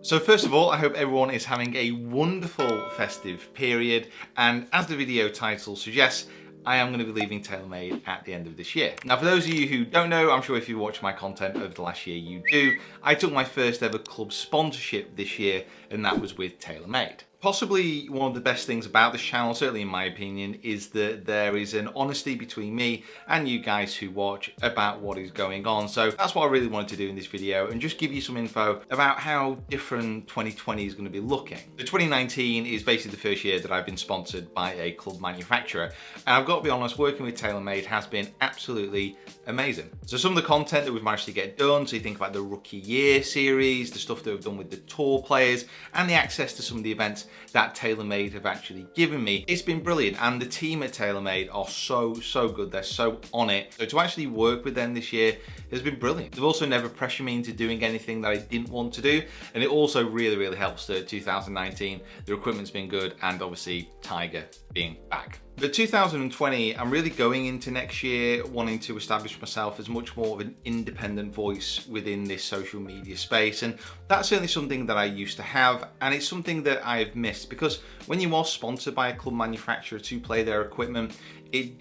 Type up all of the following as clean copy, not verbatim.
So first of all, I hope everyone is having a wonderful festive period, and as the video title suggests, I am going to be leaving TaylorMade at the end of this year. Now, for those of you who don't know, I'm sure if you watch my content over the last year, you do. I took my first ever club sponsorship this year, and that was with TaylorMade. Possibly one of the best things about this channel, certainly in my opinion, is that there is an honesty between me and you guys who watch about what is going on. So that's what I really wanted to do in this video, and just give you some info about how different 2020 is going to be looking. So 2019 is basically the first year that I've been sponsored by a club manufacturer, and I've got to be honest, working with TaylorMade has been absolutely amazing. So some of the content that we've managed to get done, so you think about the Rookie Year series, the stuff that we've done with the tour players, and the access to some of the events that TaylorMade have actually given me. It's been brilliant, and the team at TaylorMade are so good. They're so on it. So to actually work with them this year has been brilliant. They've also never pressured me into doing anything that I didn't want to do, and it also really helps that 2019, the equipment's been good, and obviously Tiger being back. But 2020, I'm really going into next year wanting to establish myself as much more of an independent voice within this social media space, and that's certainly something that I used to have, and it's something that I've missed, because when you are sponsored by a club manufacturer to play their equipment, it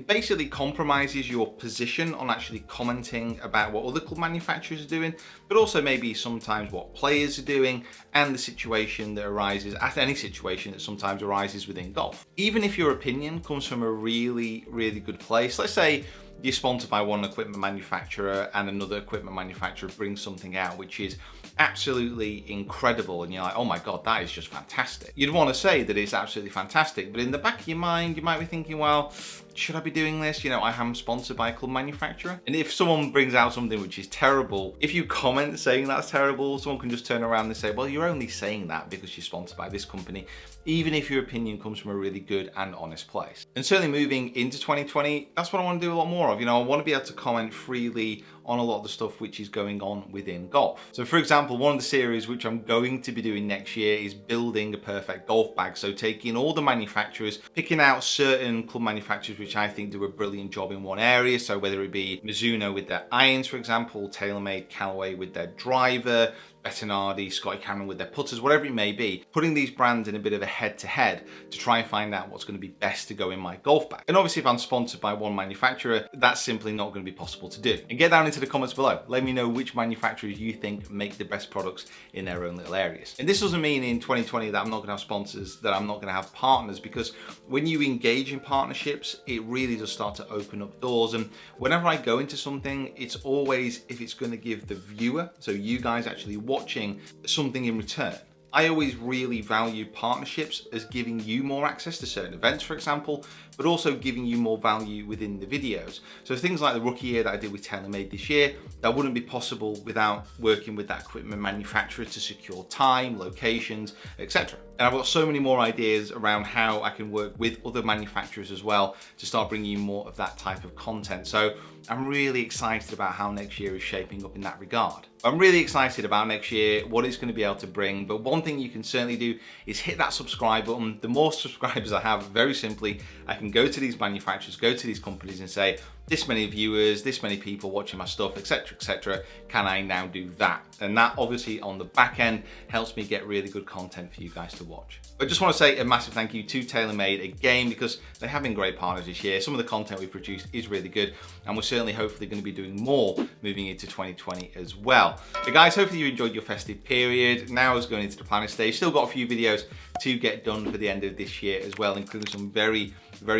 basically compromises your position on actually commenting about what other club manufacturers are doing, but also maybe sometimes what players are doing and the situation that arises, at any situation that sometimes arises within golf. Even if your opinion comes from a really good place, let's say you're sponsored by one equipment manufacturer and another equipment manufacturer brings something out which is absolutely incredible, and you're like, oh my god, that is just fantastic. You'd want to say that it's absolutely fantastic, but in the back of your mind, you might be thinking, well, should I be doing this? You know, I am sponsored by a club manufacturer. And if someone brings out something which is terrible, if you comment saying that's terrible, someone can just turn around and say, well, you're only saying that because you're sponsored by this company, even if your opinion comes from a really good and honest place. And certainly moving into 2020, that's what I want to do a lot more of. You know, I want to be able to comment freely on a lot of the stuff which is going on within golf. So for example, one of the series which I'm going to be doing next year is building a perfect golf bag. So taking all the manufacturers, picking out certain club manufacturers which I think do a brilliant job in one area. So whether it be Mizuno with their irons, for example, TaylorMade, Callaway with their driver, Bettinardi, Scotty Cameron with their putters, whatever it may be, putting these brands in a bit of a head-to-head to try and find out what's going to be best to go in my golf bag. And obviously if I'm sponsored by one manufacturer, that's simply not going to be possible to do. And get down into the comments below. Let me know which manufacturers you think make the best products in their own little areas. And this doesn't mean in 2020 that I'm not going to have sponsors, that I'm not going to have partners, because when you engage in partnerships, it really does start to open up doors. And whenever I go into something, it's always if it's going to give the viewer, so you guys actually watching, something in return. I always really value partnerships as giving you more access to certain events, for example, but also giving you more value within the videos. So things like the Rookie Year that I did with TaylorMade this year, that wouldn't be possible without working with that equipment manufacturer to secure time, locations, etc. And I've got so many more ideas around how I can work with other manufacturers as well to start bringing you more of that type of content. So I'm really excited about how next year is shaping up in that regard. I'm really excited about next year, what it's going to be able to bring, but one thing you can certainly do is hit that subscribe button. The more subscribers I have, very simply, I can go to these manufacturers, go to these companies and say, this many viewers, this many people watching my stuff, etc., can I now do that? And that obviously on the back end helps me get really good content for you guys to watch. I just want to say a massive thank you to TaylorMade again, because they have been great partners this year. Some of the content we produced is really good, and we're certainly hopefully going to be doing more moving into 2020 as well. So guys, hopefully you enjoyed your festive period. Now is going into the planning stage. Still got a few videos to get done for the end of this year as well, including some very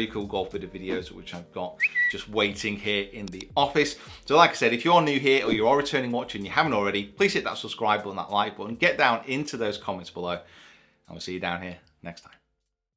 cool golf video videos which I've got just waiting here in the office. So like I said, if you're new here or you are a returning watcher and you haven't already, please hit that subscribe button, that like button, get down into those comments below, and we'll see you down here next time.